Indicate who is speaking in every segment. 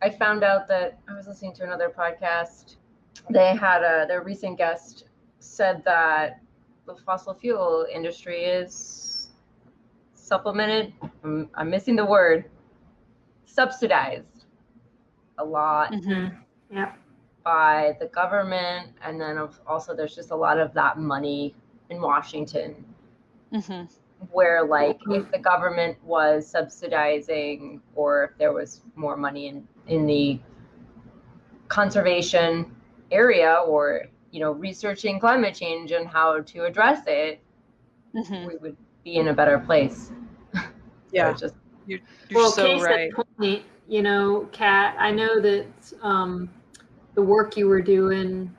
Speaker 1: I found out that I was listening to another podcast. They had their recent guest said that the fossil fuel industry is supplemented. I'm missing the word. Subsidized a lot
Speaker 2: Yeah.
Speaker 1: by the government, and then also there's just a lot of that money in Washington, where like if the government was subsidizing, or if there was more money in the conservation area, or researching climate change and how to address it, we would be in a better place.
Speaker 3: Yeah.
Speaker 1: So
Speaker 3: you're
Speaker 2: Well,
Speaker 3: so
Speaker 2: case
Speaker 3: right.
Speaker 2: in point, Kat, I know that the work you were doing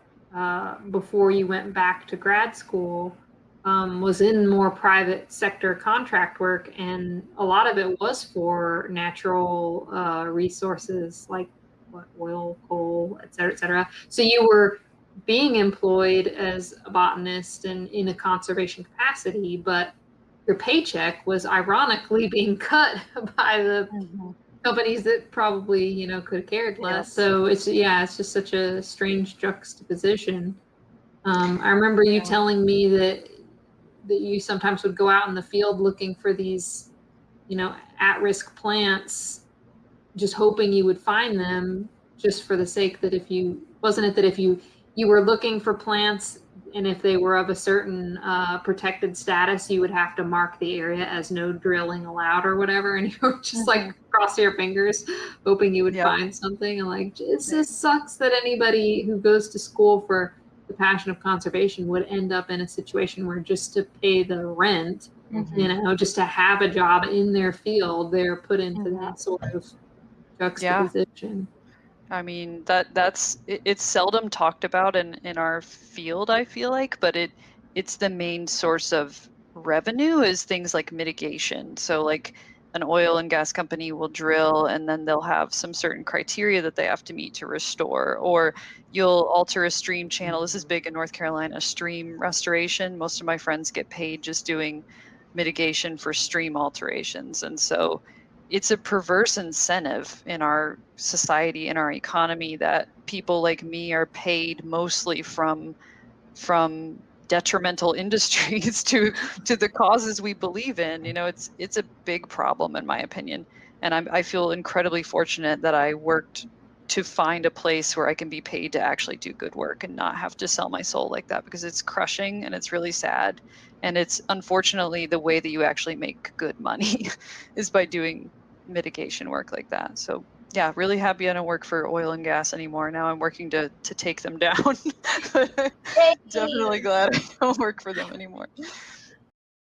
Speaker 2: before you went back to grad school was in more private sector contract work, and a lot of it was for natural resources like oil, coal, et cetera, et cetera. So you were being employed as a botanist and in a conservation capacity, but your paycheck was ironically being cut by the companies that probably could have cared less.
Speaker 3: Yes.
Speaker 2: So it's just such a strange juxtaposition. I remember you telling me that you sometimes would go out in the field looking for these at-risk plants, just hoping you would find them, just for the sake that if you were looking for plants, and if they were of a certain protected status, you would have to mark the area as no drilling allowed or whatever, and you were just like cross your fingers hoping you would find something. And like, it just sucks that anybody who goes to school for the passion of conservation would end up in a situation where just to pay the rent, just to have a job in their field, they're put into that sort of juxtaposition.
Speaker 3: I mean, it's seldom talked about in our field, I feel like, but it's the main source of revenue is things like mitigation. So like an oil and gas company will drill, and then they'll have some certain criteria that they have to meet to restore, or you'll alter a stream channel. This is big in North Carolina, stream restoration. Most of my friends get paid just doing mitigation for stream alterations. And so it's a perverse incentive in our society, in our economy, that people like me are paid mostly from detrimental industries to the causes we believe in. It's a big problem in my opinion, and I feel incredibly fortunate that I worked to find a place where I can be paid to actually do good work and not have to sell my soul like that, because it's crushing and it's really sad, and it's unfortunately the way that you actually make good money is by doing mitigation work like that. So yeah, really happy I don't work for oil and gas anymore. Now I'm working to take them down. Definitely glad I don't work for them anymore.